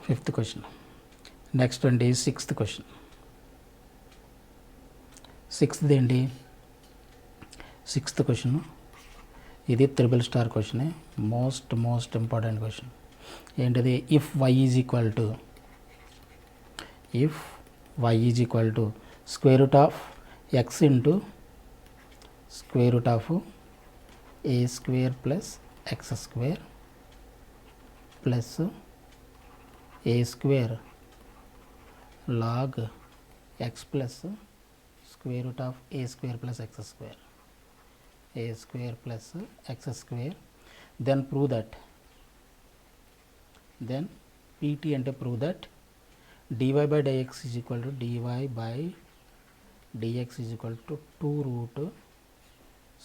Fifth question. Next అండి sixth question. Sixth question ఇది triple star క్వశ్చనే, మోస్ట్ ఇంపార్టెంట్ క్వశ్చన్. ఏంటిది? If y is equal to square root of x into square root of A square plus x square plus A square log x plus square root of A square plus x square, a square plus x square, then prove that, then pt అంటే prove that dy by dx is equal to dy by dx is equal to 2 root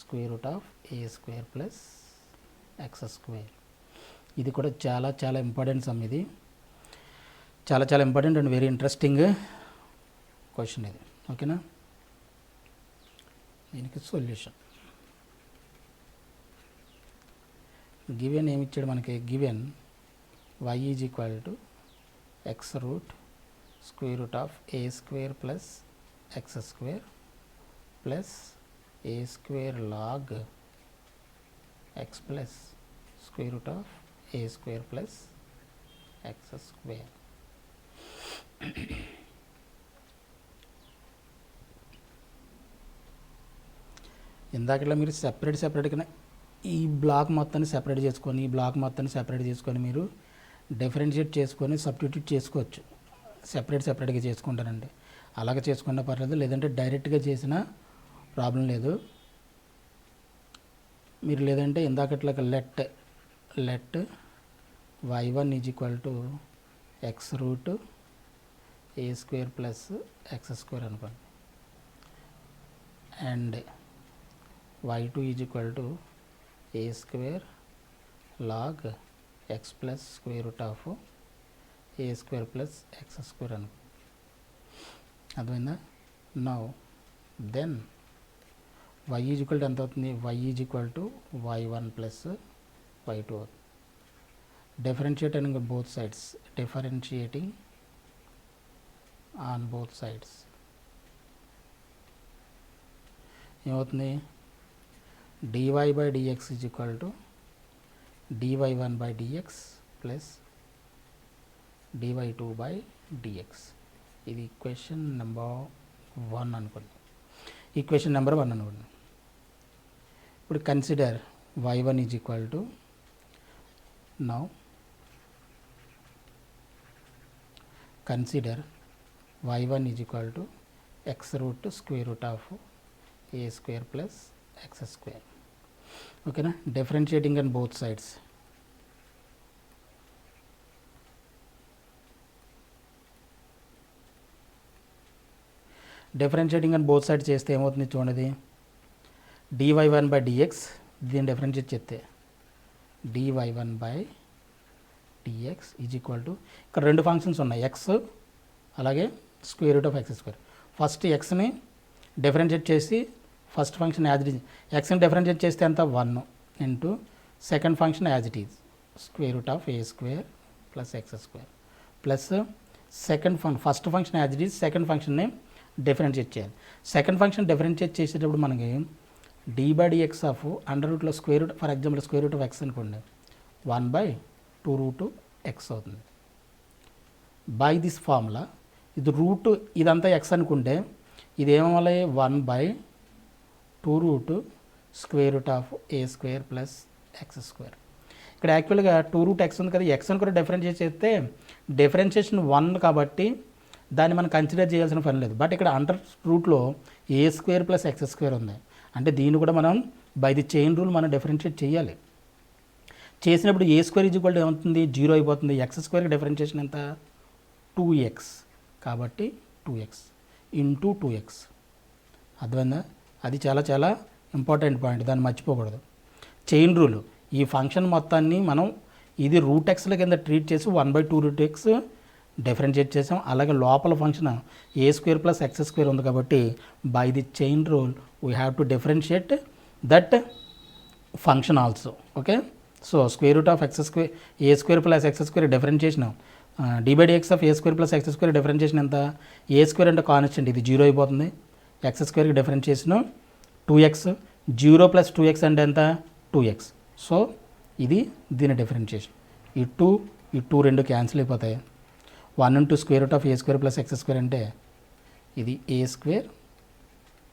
square root of a square plus x square. ఇది కూడా చాలా చాలా important some. ఇది చాలా చాలా important and very interesting question ఇది. ఓకేనా? దీనికి సొల్యూషన్ గివెన్ ఏమి ఇచ్చాడు మనకి? Given y is equal to x root square root of A square plus x square plus A square log x plus square root of A square plus x square. ఇందాకలా మీరు సెపరేట్గా ఈ black మొత్తాన్ని separate చేసుకొని, ఈ black మొత్తాన్ని separate చేసుకొని మీరు డిఫరెన్షియేట్ చేసుకొని సబ్స్టిట్యూట్ చేసుకోవచ్చు. సెపరేట్గా చేసుకుంటారండి. అలాగే చేసుకున్నా పర్లేదు, లేదంటే డైరెక్ట్గా చేసినా ప్రాబ్లం లేదు. మీరు లేదంటే ఇందాకట్లాగా let y1 is equal to x root A square plus x square అనుకోండి, and y2 is equal to A square log x plus square root of A square plus x square అనుకో. అర్థమైందా? Now then y is equal to ఎంత అవుతుంది? y is equal to y1 plus y2 అవుతుంది. Differentiating both sides, differentiating on both sides ఏమవుతుంది? dy by dx is equal to dy1 by dx plus dy2 by dx. ఇది equation number 1 అనుకోండి. Equation number 1 అనుకోండి. ఇప్పుడు consider y1 is equal to, now consider y1 is equal to x root square root of a square plus x square. ఓకేనా? Differentiating on both sides. Differentiating on both sides చేస్తే ఏమవుతుంది చూడండి? dy1 by dx, దీన్ని differentiate చేస్తే dy1 by dx is equal to, ఇక్కడ రెండు functions ఉన్నాయి, x అలాగే square root of x square. First ఎక్స్ని డిఫరెన్షియేట్ చేసి first function as it is, ఎక్స్ని డిఫరెన్షియేట్ చేస్తే ఎంత? 1 into second function as it is square root of A square plus x square plus first function as it is second ఫంక్షన్ని differentiate చేయాలి. Second function differentiate చేసేటప్పుడు మనకి dy by dx of under రూట్లో square root, for example square root of X అనుకోండి, 1/2 root x అవుతుంది. By this formula ఇది route ఇదంతా x అనుకుంటే ఇది ఏమవ్వాలి? 1/2 route square root of A square plus x square. ఇక్కడ యాక్చువల్గా 2 రూట్ ఎక్స్ ఉంది కదా, ఎక్స్ అని కూడా డిఫరెన్షియేట్ చేస్తే డిఫరెన్షియేషన్ 1 కాబట్టి దాన్ని మనం కన్సిడర్ చేయాల్సిన పని లేదు. బట్ ఇక్కడ అండర్ రూట్లో ఏ స్క్వేర్ ప్లస్ ఎక్స్ స్క్వేర్ ఉంది, అంటే దీన్ని కూడా మనం బై ది చైన్ రూల్ మనం డిఫరెన్షియేట్ చేయాలి. చేసినప్పుడు ఏ స్క్వేర్ ఈజ్ ఈక్వల్ టు ఏమవుతుంది? 0 అయిపోతుంది. ఎక్స్ స్క్వేర్కి డిఫరెన్షియేషన్ ఎంత? 2x, కాబట్టి 2x ఇంటూ 2x. అర్థమైందా? అది చాలా చాలా ఇంపార్టెంట్ పాయింట్, దాన్ని మర్చిపోకూడదు. చైన్ రూల్, ఈ ఫంక్షన్ మొత్తాన్ని మనం ఇది రూట్ ఎక్స్ల కింద ట్రీట్ చేసి 1/2 రూట్ ఎక్స్ డిఫరెన్షియేట్ చేసాం. అలాగే లోపల ఫంక్షన్ ఏ స్క్వేర్ ప్లస్ ఎక్స్ స్క్వేర్ ఉంది కాబట్టి by the chain rule we have to differentiate that function also. Okay, so square root of x square a square plus x square differentiation d/dx of A square plus x square differentiation ఎంత? ఏ square అంటే constant, ఇది 0 అయిపోతుంది. X స్క్వేర్కి differentiation 2x, 0 plus 2x అంటే ఎంత? 2x. So ఇది దీని differentiation. ఈ 2 రెండు క్యాన్సిల్ అయిపోతాయి. 1 into square root of A square plus x square అంటే ఇది a square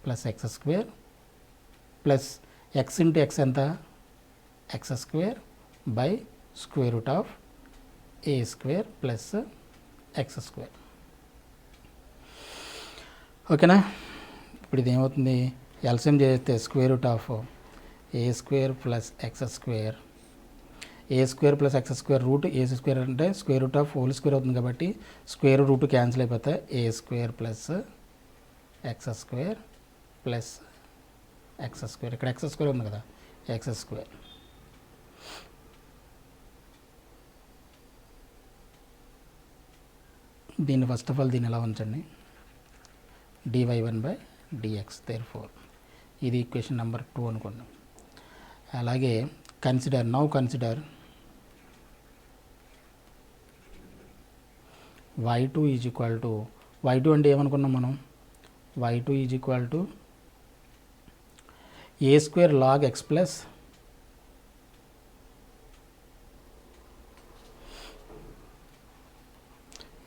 plus x square plus x into x ఎంత? X square by square root of A square plus x square. ఓకేనా? ఇప్పుడు ఇది ఏమవుతుంది? ఎల్సిఎం చేస్తే square root of A square plus x square, a square plus x square root A square అంటే square root of whole square అవుతుంది కాబట్టి square root cancel అయిపోతాయి. ఏ square plus x square plus x square, ఇక్కడ x square ఉంది కదా, x square. దీన్ని first of all దీన్ని ఎలా ఉంచండి, dy1/dx. దేర్ఫోర్ ఇది ఈక్వేషన్ నెంబర్ 2 అనుకున్నాం. అలాగే consider y2 is equal to, y2 అంటే ఏమనుకున్నాం మనం? y2 is equal to A square log x plus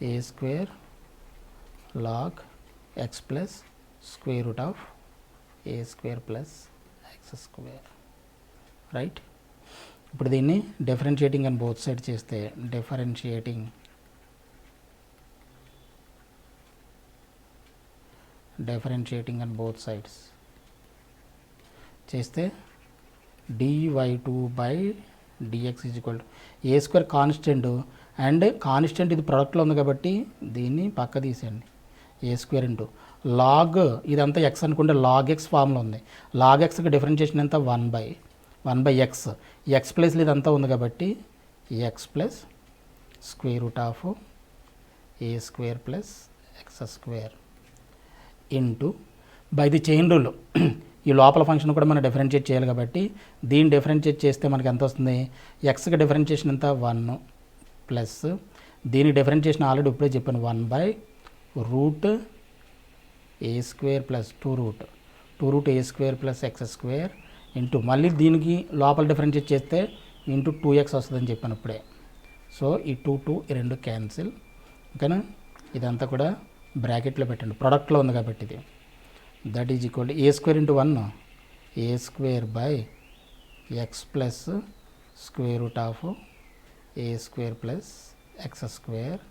A square log x plus square root of A square plus x square. Right? ఇప్పుడు దీన్ని differentiating అని both side చేస్తే differentiating అని both sides చేస్తే dy2/dx is equal to A square constant and constant ఇది ప్రొడక్ట్లో ఉంది కాబట్టి దీన్ని పక్క తీసేయండి. ఏ స్క్వేర్ ఇంటూ లాగ్ ఇదంతా ఎక్స్ అనుకుంటే లాగ్ ఎక్స్ ఫామ్లో ఉంది. లాగ్ ఎక్స్కి డిఫరెన్షియేషన్ ఎంత? 1/x. ఎక్స్ ప్లస్లో ఇదంతా ఉంది కాబట్టి X plus square root of A square plus x square into by the chain rule. ఈ లోపల ఫంక్షన్ కూడా మనం డిఫరెన్షియేట్ చేయాలి కాబట్టి దీన్ని డిఫరెన్షియేట్ చేస్తే మనకి ఎంత వస్తుంది? ఎక్స్కి డిఫరెన్షియేషన్ ఎంత? 1 ప్లస్ దీని డిఫరెన్షియేషన్ ఆల్రెడీ ఇప్పుడే చెప్పాను, 1/రూట్ a square plus 2 root A square plus x square into మళ్ళీ దీనికి లోపల డిఫరెన్షియేట్ చేస్తే ఇంటూ 2x వస్తుందని చెప్పాను ఇప్పుడే. సో ఈ 2 ఈ రెండు క్యాన్సిల్. ఓకేనా? ఇదంతా కూడా బ్రాకెట్లో పెట్టండి, ప్రొడక్ట్లో ఉంది కాబట్టి ఇది. That is equal to A square into 1 a square by x plus square root of A square plus x square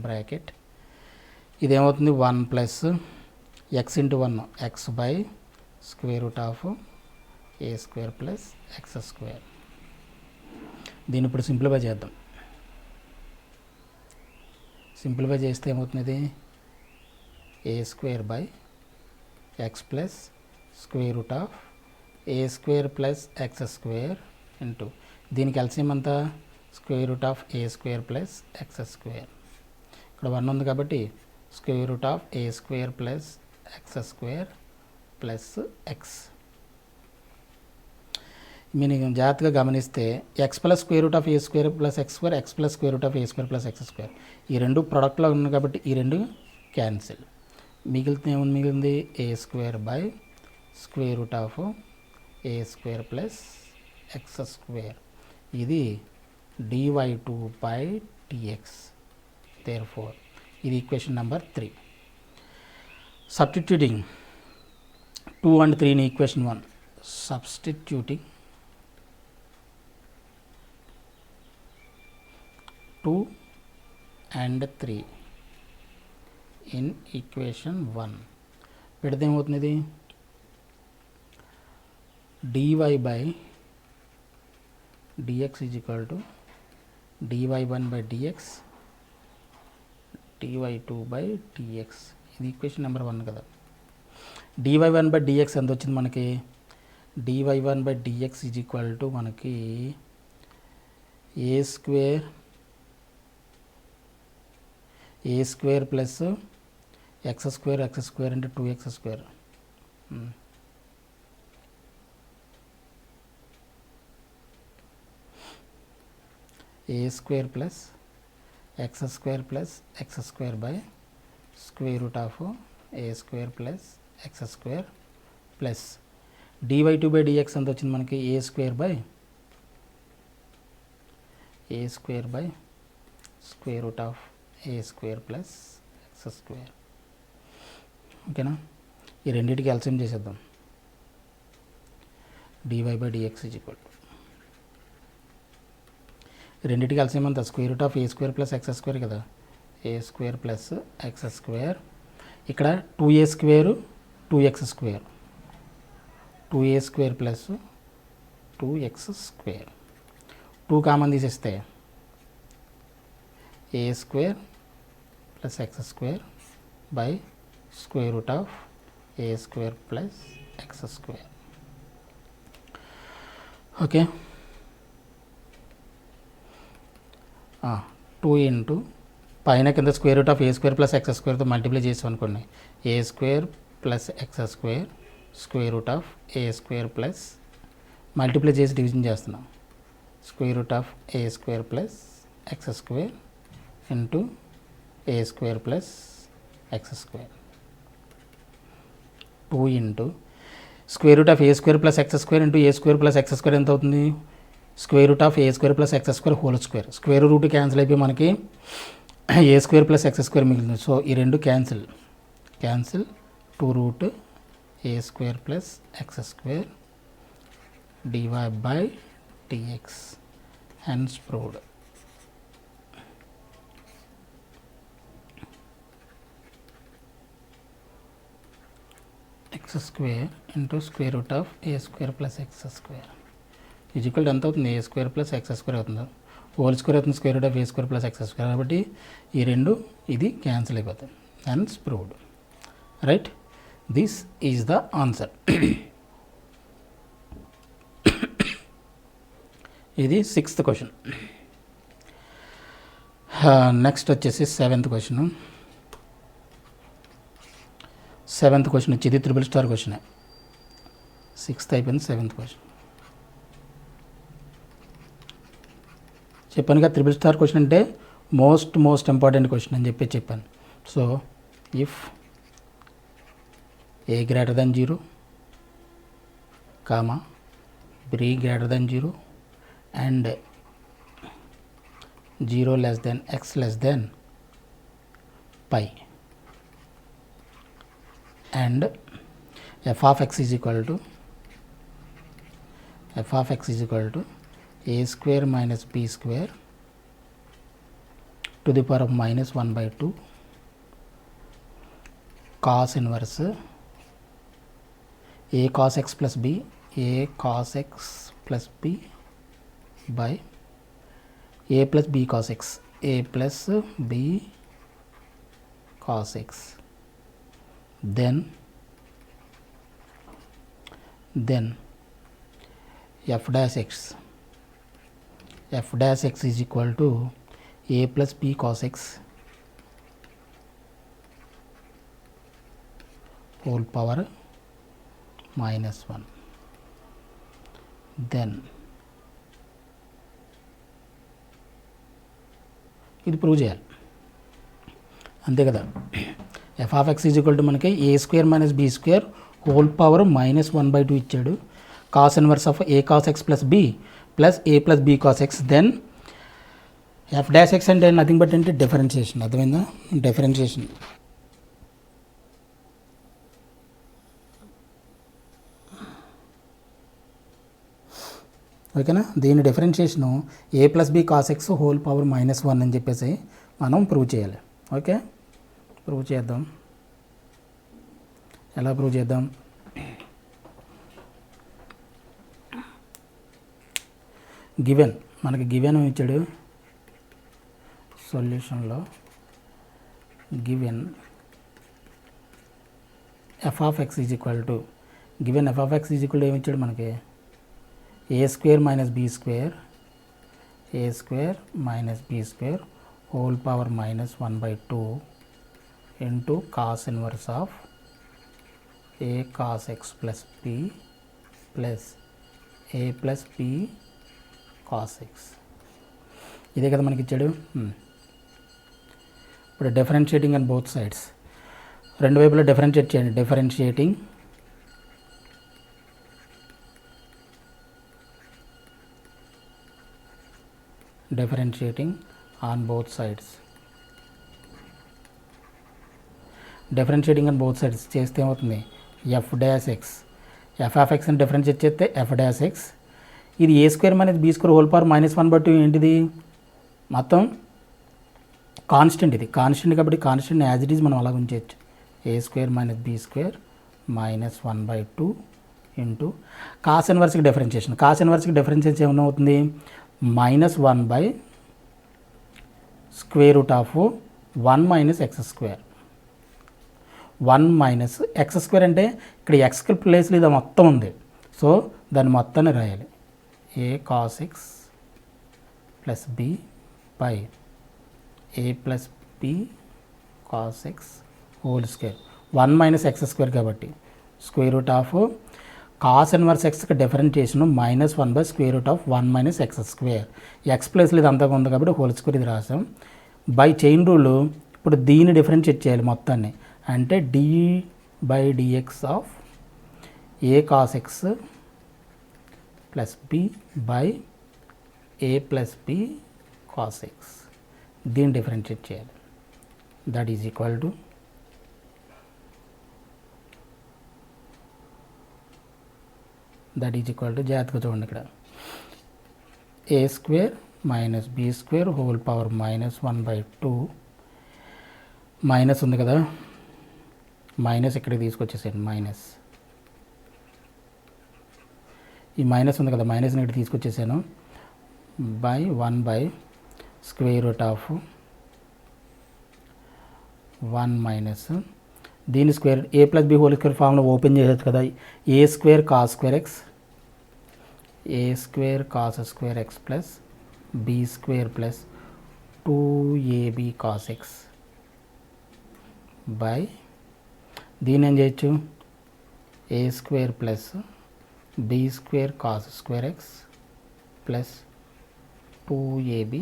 bracket. ఇదేమవుతుంది? 1 plus x into 1 x by square root of A square plus x square. దీన్ని ఇప్పుడు simplify చేద్దాం. Simplify చేస్తే ఏమవుతుంది? A square by x plus square root of A square plus x square into దీనికి LCM అంతా square root of A square plus x square. ఇక్కడ 1 ఉంది కాబట్టి square root of A square plus x square plus x. మీరు జాగ్రత్తగా గమనిస్తే x plus square root of A square plus x square, x plus square root of A square plus x square, ఈ రెండు ప్రొడక్ట్లో ఉన్నాయి కాబట్టి ఈ రెండు క్యాన్సిల్. మిగిలింది a square by square root of A square plus x square. ఇది dy2/dx. Therefore ఇది equation number 3. Substituting 2 and 3 in equation 1. Substituting 2 and 3 in equation 1 పెడితే ఏమవుతుంది? ఇది dy/dx is equal to dy1/dx dy2/dx. ఇది ఈక్వేషన్ నెంబర్ 1 కదా. dy1/dx ఎంత వచ్చింది మనకి? dy1/dx ఈజ్ ఈక్వల్ టు మనకి ఏ స్క్వేర్ ప్లస్ ఎక్స్ స్క్వేర్ అంటే 2x square. A square plus x square plus x square by square root of A square plus x square plus dy2 by dx ఎంత వచ్చింది మనకి ఏ square by square root of A square plus x square. ఓకేనా, ఈ రెండింటికి LCM చేసేద్దాం. dy by dx is equal to రెండింటికి LCM అంతా square root of A square plus x square కదా, ఏ స్క్వేర్ ప్లస్ ఎక్స్ స్క్వేర్. ఇక్కడ 2a square 2x square, 2a square plus 2x square, 2 common తీసేస్తే a square plus x square by square root of A square plus x square. Okay, 2 into పైన కింద square root of A square plus x స్క్వేర్తో multiply చేసాం అనుకోండి, a square plus x square square root of A square plus multiply చేసి division చేస్తున్నాం, square root of A square plus x square into A square plus x square. 2 into square root of A square plus x square into A square plus x square ఎంత అవుతుంది, square root of A square plus x square whole square. Square root cancel అయిపోయి మనకి ఏ square plus x square మిగిలింది. So ఈ రెండు cancel 2 root A square plus x square dy by dx hence proved. X square into square root of A square plus x square is equal ఎంత అవుతుంది, a square plus x square అవుతుంది, whole square అవుతుంది square root of A square plus x square. కాబట్టి ఈ రెండు ఇది cancel అయిపోతాయి. Hence proved. Right, this is the answer. ఇది 6th క్వశ్చన్. నెక్స్ట్ వచ్చేసి 7th క్వశ్చన్. 7th క్వశ్చన్ వచ్చి ఇది ట్రిపుల్ స్టార్ క్వశ్చనే. 6th అయిపోయింది, 7th క్వశ్చన్. చెప్పాను కదా ట్రిపుల్ స్టార్ క్వశ్చన్ అంటే మోస్ట్ ఇంపార్టెంట్ క్వశ్చన్ అని చెప్పాను. So if a greater than 0 comma b greater than 0 and 0 less than x less than pi and f of x is equal to a square minus b square to the power of minus 1 by 2 cos inverse a cos x plus b by a plus b cos x then f dash x is equal to a plus b cos x whole power minus 1. Then ఇది prove చేయాలి అంతే కదా. F of x is equal to మనకి ఏ square minus b square whole power minus 1/2 ఇచ్చాడు. Cos inverse of A cos x plus b plus a plus B cos x. Then f dash x అంటే nothing but అంటే differentiation. అర్థమైందా, differentiation. ఓకేనా, దీని differentiation a plus B cos x whole power minus 1 అని చెప్పేసి మనం prove చేయాలి. Okay, prove చేద్దాం. ఎలా ప్రూవ్ చేద్దాం, గివెన్ మనకి గివెన్ ఇచ్చాడు సొల్యూషన్లో. Given f of x is equal to given f of x is equal to ఏమి ఇచ్చాడు మనకి a square minus b square whole power minus 1/2 into cos inverse of a cos x plus b plus a plus b cos x. ఇదే కదా మనకి ఇచ్చాడు. ఇప్పుడు differentiating and both sides, రెండు వైపులా డిఫరెన్షియేట్ చేయండి. Differentiating on both sides. Differentiating on both sides చేస్తే ఏమవుతుంది, f dash x, f of ఎక్స్ని డిఫరెన్షియేట్ చేస్తే ఎఫ్ డాష్ ఎక్స్. ఇది a square minus b square whole power -1/2 ఏంటిది, మొత్తం కాన్స్టెంట్. ఇది కాన్స్టెంట్ కాబట్టి కాన్స్టెంట్ యాజ్ ఇట్ ఈజ్ మనం అలా ఉంచవచ్చు. A square minus b square -1/2 into cos ఇన్వర్స్కి డిఫరెన్షియేషన్. కాస్ ఇన్వర్స్కి డిఫరెన్షియేషన్ ఏమన్నా అవుతుంది, -1/√1 - x². 1 - x² అంటే ఇక్కడ ఎక్స్కి ప్లేస్లో ఇది మొత్తం ఉంది, సో దాన్ని మొత్తాన్ని రాయాలి. A cos x plus B by A plus B cos x whole square. 1 - x² కాబట్టి √, కాస్ ఇన్వర్స్ ఎక్స్కి డిఫరెన్షియేషన్ -1/√1 - x². ఎక్స్ ప్లేస్లో ఇది అంతగా ఉంది కాబట్టి హోల్ స్క్వేర్ ఇది రాసాం. బై చైన్ రూల్ ఇప్పుడు దీన్ని డిఫరెన్షియేట్ చేయాలి మొత్తాన్ని, అంటే d/dx of A cos x plus B by A plus B cos x. దీన్ని డిఫరెన్షియేట్ చేయాలి. దట్ ఈజ్ ఈక్వల్ టు జాగ్రత్తగా చూడండి ఇక్కడ, a² - b² whole power -1/2 minus ఉంది కదా, మైనస్ ఇక్కడికి తీసుకొచ్చేసేయండి. ఈ మైనస్ ఉంది కదా, మైనస్ని ఇక్కడ తీసుకొచ్చేసాను. బై 1/√1 దీని square a plus b whole square ఫామ్లో ఓపెన్ చేసేది కదా, a² cos² x, a² cos² x plus b² plus 2ab cos x by దీన్ని ఏం చేయొచ్చు, a² plus b² cos² x plus 2ab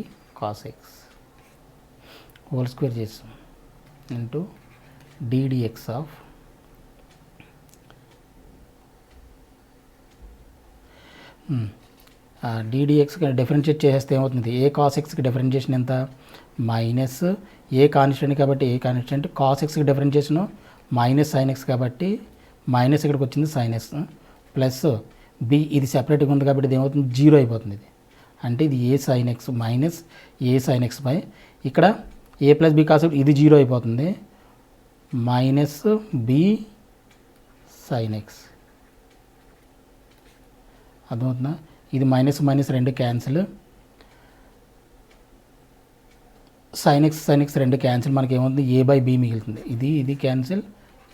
cos x whole square చేస్తాం into ddx of ddxకి differentiate చేస్తే ఏమవుతుంది, ఏ కాస్ ఎక్స్కి డిఫరెన్షియేషన్ ఎంత, minus a constant కాబట్టి ఏ కాన్స్టెంట్, కాస్ ఎక్స్కి డిఫరెన్షియేషను -sin x కాబట్టి మైనస్ ఇక్కడికి వచ్చింది sin x ప్లస్ బి ఇది సెపరేట్గా ఉంది కాబట్టి ఇది ఏమవుతుంది, 0 అయిపోతుంది. ఇది అంటే ఇది ఏ sin x minus a sin x by ఇక్కడ ఏ ప్లస్ బి కాస్ ఇది 0 అయిపోతుంది, మైనస్ బి sin x. అర్థమవుతుందా, ఇది మైనస్ రెండు క్యాన్సిల్, sin x రెండు క్యాన్సిల్, మనకి ఏమవుతుంది a/b మిగులుతుంది. ఇది క్యాన్సిల్,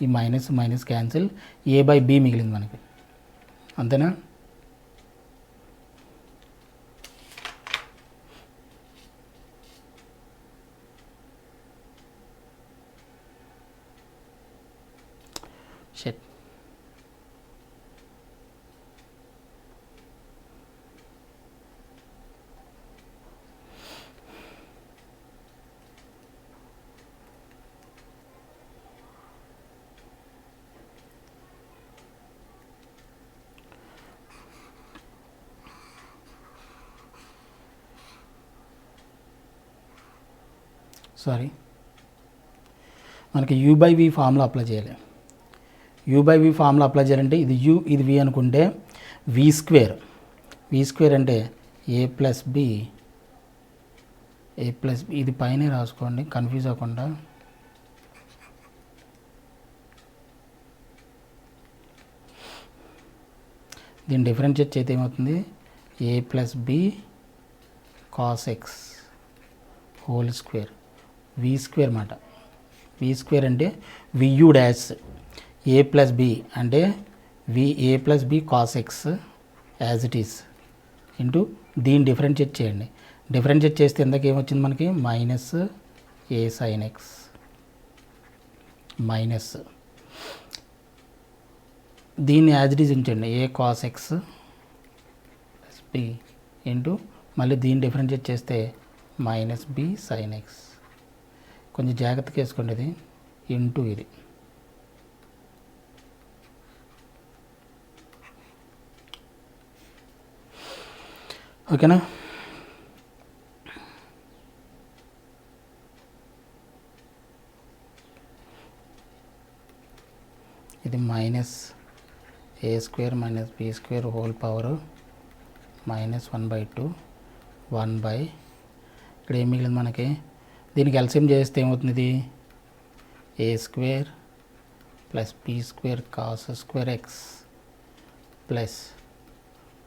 ఈ మైనస్ క్యాన్సిల్, a/b మిగిలింది మనకి, అంతేనా. షట్ సారీ, మనకి u/v ఫార్ములా అప్లై చేయాలి. u/v ఫార్ములా అప్లై చేయాలంటే ఇది u ఇది v అనుకుంటే v² అంటే a ప్లస్ బి ఇది పైనే రాసుకోండి కన్ఫ్యూజ్ అవ్వకుండా. దీన్ని డిఫరెన్షియేట్ చేస్తే ఏమవుతుంది, a plus B cos x whole square v² మాట. v² అంటే vu dash a plus b అంటే a plus B cos x as it is into దీన్ని డిఫరెన్షియేట్ చేయండి. డిఫరెన్షియేట్ చేస్తే ఎందుకు ఏమొచ్చింది మనకి, minus a sin x minus దీన్ని యాజ్ ఇట్ ఈజ్ ఉంచండి, a cos x plus b into మళ్ళీ దీన్ని డిఫరెన్షియేట్ చేస్తే మైనస్ బి sin x. కొంచెం జాగ్రత్తగా వేసుకోండి. ఇది ఇంటూ ఇది ఓకేనా. ఇది మైనస్ ఏ square minus b square whole power -1/2 1 ఇక్కడ ఏం మిగిలింది మనకి, దీనికి ఎల్సిఎం చేస్తే ఏమవుతుంది, ఇది a square plus b square cos square x plus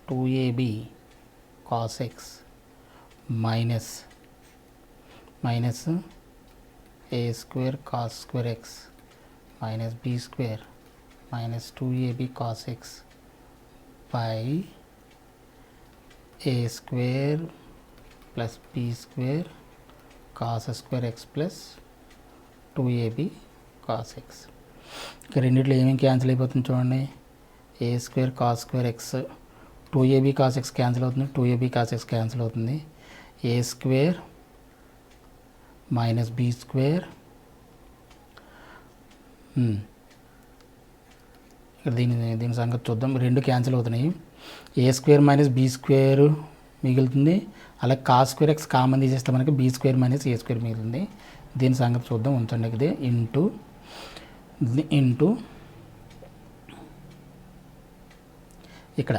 2ab cos x minus A square cos square x minus b square minus 2ab cos x by a square plus b square cos square x plus 2ab cos x. ఇక రెండిట్లో ఏమేమి cancel అయిపోతుంది చూడండి, a square cos square x 2ab cos x cancel అవుతుంది, 2ab cos x cancel అవుతుంది, a square minus b square ఇక్కడ దీని సంగతి చూద్దాం. రెండు క్యాన్సిల్ అవుతున్నాయి, ఏ స్క్వేర్ మైనస్ బి స్క్వేర్ మిగులుతుంది, అలాగే కాస్ స్క్వేర్ ఎక్స్ కామన్ తీసేస్తే మనకి బి స్క్వేర్ మైనస్ ఏ స్క్వేర్ మిగులుతుంది. దీని సంగతి చూద్దాం, ఉంచండి. ఇది ఇంటూ ఇక్కడ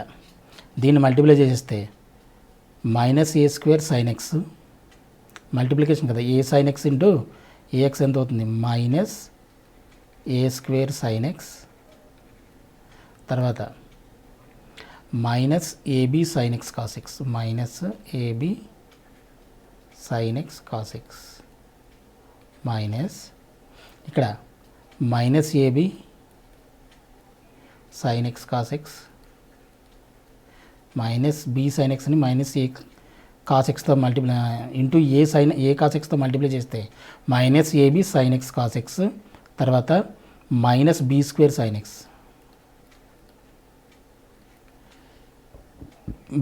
దీన్ని మల్టిప్లై చేసేస్తే మైనస్ ఏ స్క్వేర్ సైన్ ఎక్స్ మల్టిప్లికేషన్ కదా, a sine x into ax ఎంత అవుతుంది, మైనస్ ఏ స్క్వేర్ సైన్ ఎక్స్, తర్వాత minus ab sine x cos x minus ab sine x cos x minus ఇక్కడ minus ab sine x cos x minus b sine ఎక్స్ని minus a cos ఎక్స్తో multiply into a cos ఎక్స్తో multiply చేస్తే minus ab sine x cos x, తర్వాత minus b square sine X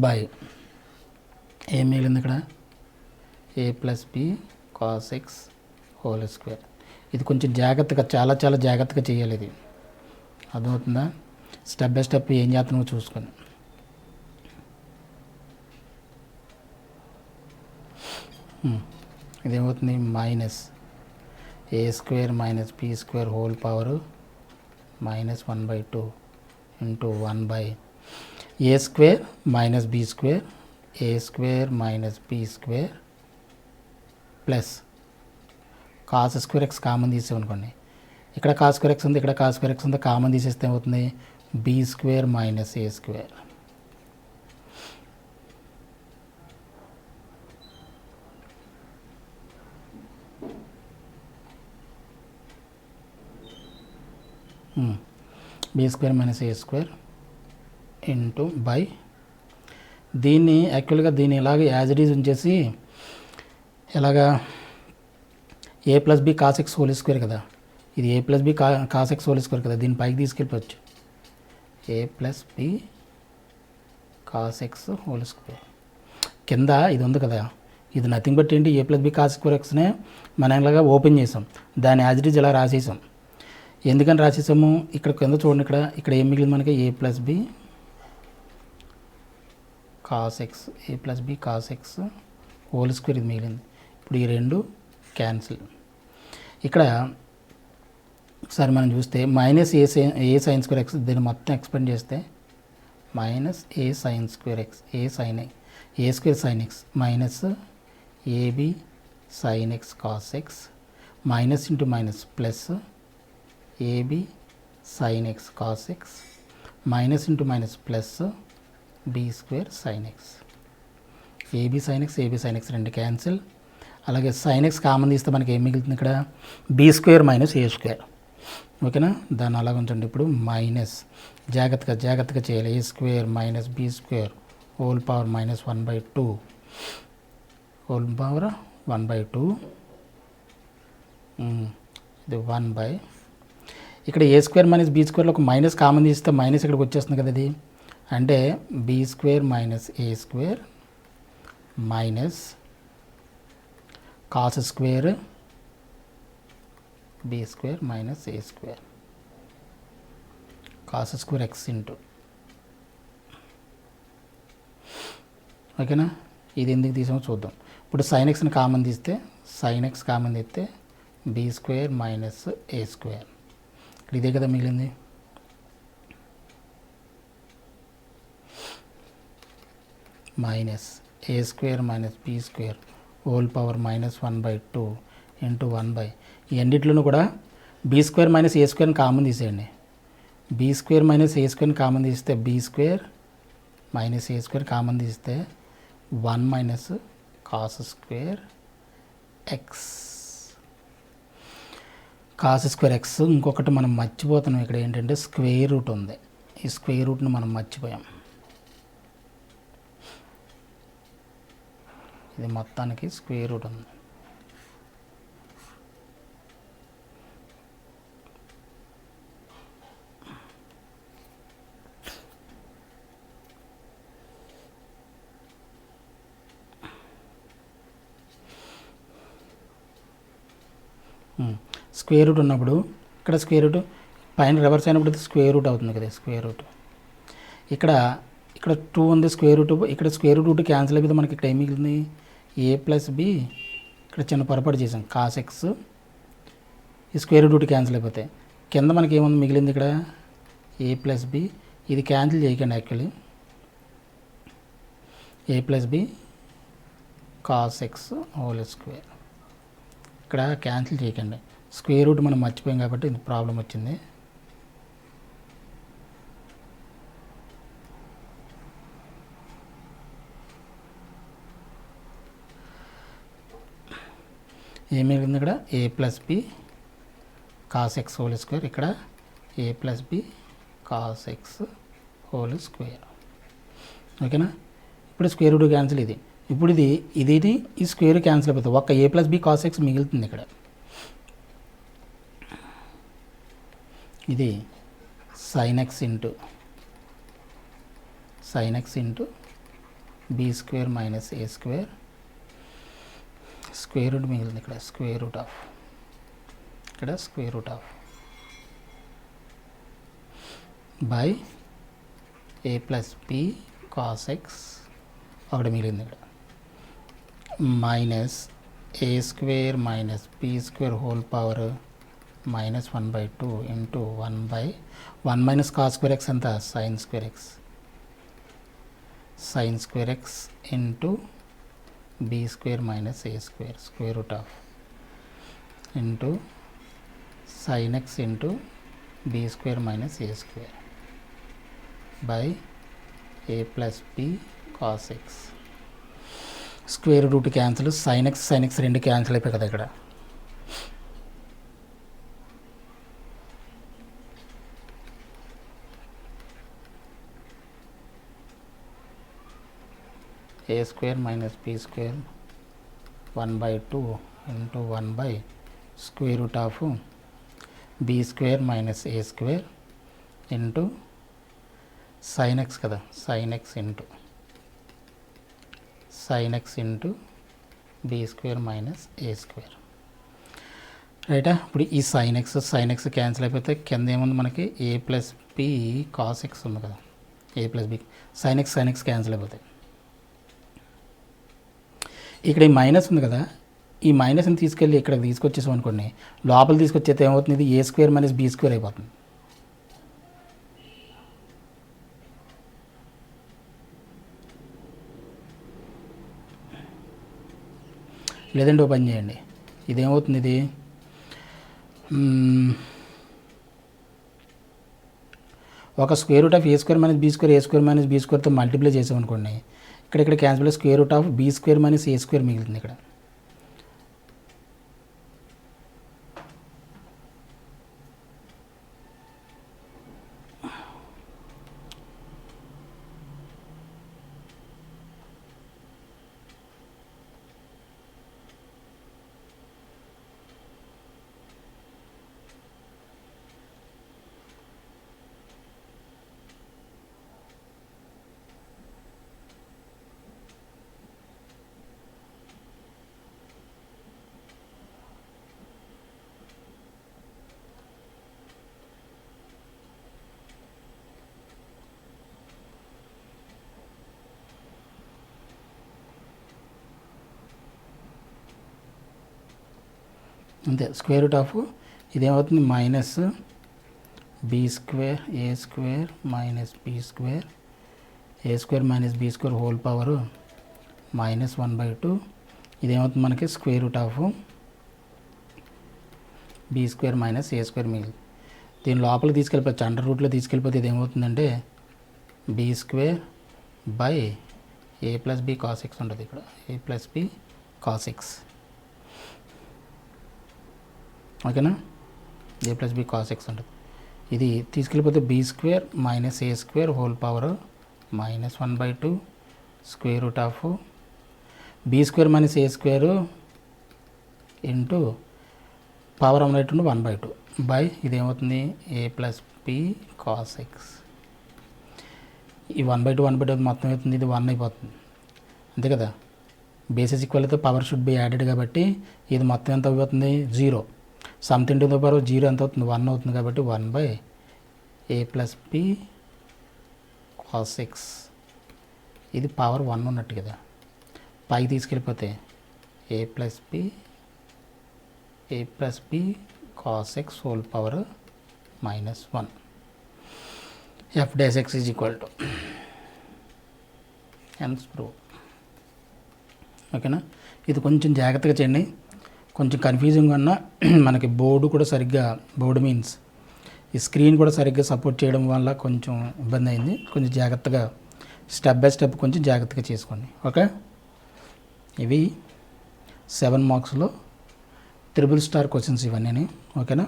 by ఏం మిగిలింది ఇక్కడ, a plus B cos x whole square. ఇది కొంచెం జాగ్రత్తగా, చాలా చాలా జాగ్రత్తగా చేయాలి. ఇది అర్థమవుతుందా, స్టెప్ బై స్టెప్ ఏం చేస్తున్నామో చూసుకొని. ఇదేమవుతుంది, minus A square minus b square whole power -1/2 into 1 a square minus b square, a square minus b square plus cos square x common తీసేమనుకోండి, ఇక్కడ కాస్ స్క్వేర్ ఎక్స్ ఉంది, ఇక్కడ కాస్ స్క్వేర్ ఎక్స్ ఉంది, common తీసేస్తే ఏమవుతుంది, b square minus A square b square minus A square into by దీన్ని యాక్చువల్గా దీన్ని ఇలాగ యాజ్ ఇట్ ఈజ్ ఉంచేసి ఎలాగా a plus B cos x whole square కదా, ఇది a plus B cos x whole square కదా, దీన్ని పైకి తీసుకెళ్ళిపోవచ్చు, a plus B cos x whole square. కింద ఇది ఉంది కదా, ఇది నథింగ్ బట్ ఏంటి, a plus B cos square ఎక్స్నే మనం ఇలాగా ఓపెన్ చేసాం, దాన్ని యాజ్ ఇట్ ఈజ్ ఇలా రాసేసాం. ఎందుకని రాసేసాము, ఇక్కడ కింద చూడండి, ఇక్కడ ఏం మిగిలింది మనకి, a plus B cos x, a plus B cos x whole square ఇది మిగిలింది. ఇప్పుడు ఈ రెండు క్యాన్సిల్. ఇక్కడ ఒకసారి మనం చూస్తే minus a sine square x, దీన్ని మొత్తం ఎక్స్పెండ్ చేస్తే minus a sine square x, a square sine x minus ab sine x cos x minus into minus plus ab sine x cos x minus into minus plus b square sine x. Ab sine x రెండు cancel. అలాగే sine x common తీస్తే మనకి ఏం మిగులుతుంది, ఇక్కడ b square minus ఏ square. ఓకేనా, దాన్ని అలాగ ఉంచండి. ఇప్పుడు మైనస్ జాగ్రత్తగా చేయాలి, a square minus b square whole power -1/2 whole power 1/2 ఇది 1 ఇక్కడ ఏ స్క్వేర్ మైనస్ బి స్క్వేర్లో ఒక మైనస్ కామన్ తీస్తే మైనస్ ఇక్కడికి వచ్చేస్తుంది కదా, ఇది అంటే బి స్క్వేర్ మైనస్ ఏ square minus cos square b square minus ఏ square cos square x into, ఓకేనా. ఇది ఎందుకు తీసామో చూద్దాం. ఇప్పుడు సైన్ ఎక్స్ని కామన్ తీస్తే, సైన్ ఎక్స్ కామన్ తీస్తే be square minus A square, ఇక్కడ ఇదే కదా మిగిలింది. మైనస్ ఏ square minus b square whole power -1/2 into 1/, ఈ అన్నింటిలోనూ కూడా బీ స్క్వేర్ మైనస్ ఏ స్క్వేర్ని కామన్ తీసేయండి. బీ స్క్వేర్ మైనస్ ఏ స్క్వేర్ని కామన్ తీస్తే be square minus A square common తీస్తే 1 minus cos square x, cos square x. ఇంకొకటి మనం మర్చిపోతున్నాం ఇక్కడ ఏంటంటే స్క్వేర్ రూట్ ఉంది. ఈ స్క్వేర్ రూట్ని మనం మర్చిపోయాం. ఇది మొత్తానికి స్క్వేర్ రూట్ ఉంది. స్క్వేర్ రూట్ ఉన్నప్పుడు ఇక్కడ స్క్వేర్ రూట్ పైన రివర్స్ అయినప్పుడు స్క్వేర్ రూట్ అవుతుంది కదా, స్క్వేర్ రూట్. ఇక్కడ 2 ఉంది స్క్వేర్ రూట్, ఇక్కడ స్క్వేర్ రూట్ క్యాన్సిల్ అయిపోతే మనకి ఇక్కడ ఏం మిగిలింది, ఏ ప్లస్ బి. ఇక్కడ చిన్న పొరపాటు చేసాం, కాస్ ఎక్స్ ఈ స్క్వేర్ రూట్ క్యాన్సిల్ అయిపోతాయి. కింద మనకి ఏముంది మిగిలింది ఇక్కడ ఏ ప్లస్ బి. ఇది క్యాన్సిల్ చేయకండి actually, a plus B cos x whole square. ఇక్కడ క్యాన్సిల్ చేయకండి, స్క్వేర్ రూట్ మనం మర్చిపోయాం కాబట్టి ఇది ప్రాబ్లం వచ్చింది. ఏం మిగిలింది ఇక్కడ a plus B cos x whole square, ఇక్కడ a plus B cos x whole square, ఓకేనా. ఇప్పుడు స్క్వేర్ రూట్ క్యాన్సిల్ ఇది. ఇప్పుడు ఇది ఈ స్క్వేర్ క్యాన్సిల్ అయిపోతుంది, ఒక్క a plus B cos x మిగులుతుంది ఇక్కడ. ఇది sine x into b square minus ఏ స్క్వేర్, స్క్వేర్ రూట్ మిగిలింది ఇక్కడ, స్క్వేర్ రూట్ ఆఫ్, ఇక్కడ square root of by A plus B cos x ఒకటి మిగిలింది ఇక్కడ, మైనస్ ఏ square minus b square whole power -1/2 into 1 minus cos square x ఎంత, sine square x into b square minus A square, square root of into sine x into b square minus A square by A plus B cos x. Square root cancel, sine x రెండు cancel అయిపోయి కదా ఇక్కడ. A square minus b square 1/2 into 1 square root of b square minus A square into sine x కదా, sine x into b square minus ఏ square, రైటా. ఇప్పుడు ఈ sign x cancel అయిపోతే కింద ఏముంది మనకి a plus B cos x ఉంది కదా, a plus b sine x cancel అయిపోతాయి. ఇక్కడ ఈ మైనస్ ఉంది కదా, ఈ మైనస్ని తీసుకెళ్ళి ఇక్కడ తీసుకొచ్చేసాం అనుకోండి, లోపల తీసుకొచ్చేస్తే ఏమవుతుంది, ఇది a square minus b square అయిపోతుంది. లేదంటే ఓ పని చేయండి, ఇదేమవుతుంది, ఇది ఒక square root of A square minus b స్క్వేర్తో మల్టిప్లై చేసామనుకోండి, ఇక్కడ cancel square root of b square minus A square మిగులుతుంది ఇక్కడ. అంతే. స్క్వేర్ రూట్ ఆఫ్ ఇదేమవుతుంది minus b square a square minus b square a square minus b square whole power -1/2. ఇదేమవుతుంది మనకి square root of b square minus A square మిగిలి దీని లోపలికి తీసుకెళ్ళిపోవచ్చు, అండర్ రూట్లో తీసుకెళ్ళిపోతే ఇది ఏమవుతుందంటే b square by A plus B cos x ఉంటుంది. ఇక్కడ a plus B cos x, ఓకేనా. A plus B cos x ఉంటుంది. ఇది తీసుకెళ్ళిపోతే b square minus A square whole power -1/2 square root of b square minus A square into power అనేటువంటి 1/2 by ఇదేమవుతుంది a plus B cos x. ఈ 1/2 మొత్తం అవుతుంది, ఇది 1 అయిపోతుంది అంతే కదా. బేసిస్ ఈక్వల్ అయితే పవర్ షుడ్ బి యాడెడ్ కాబట్టి ఇది మొత్తం ఎంత అయిపోతుంది 0. సంథింగ్ టు ద పవర్ 0 ఎంత అవుతుంది 1 అవుతుంది కాబట్టి 1 a plus B cos x. ఇది పవర్ 1 ఉన్నట్టు కదా. పైకి తీసుకెళ్ళిపోతే a plus B cos x whole power -1 f dash x is equal to hence prove. ఓకేనా. ఇది కొంచెం జాగ్రత్తగా చేయండి, కొంచెం కన్ఫ్యూజింగ్ ఉన్న మనకి బోర్డు మీన్స్ ఈ స్క్రీన్ కూడా సరిగ్గా సపోర్ట్ చేయడం వల్ల కొంచెం ఇబ్బంది అయింది. కొంచెం జాగ్రత్తగా స్టెప్ బై స్టెప్ కొంచెం జాగ్రత్తగా చేసుకోండి. ఓకే. ఇవి 7 మార్క్స్లో 3 స్టార్ క్వశ్చన్స్ ఇవన్నీ. ఓకేనా.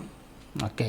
ఓకే.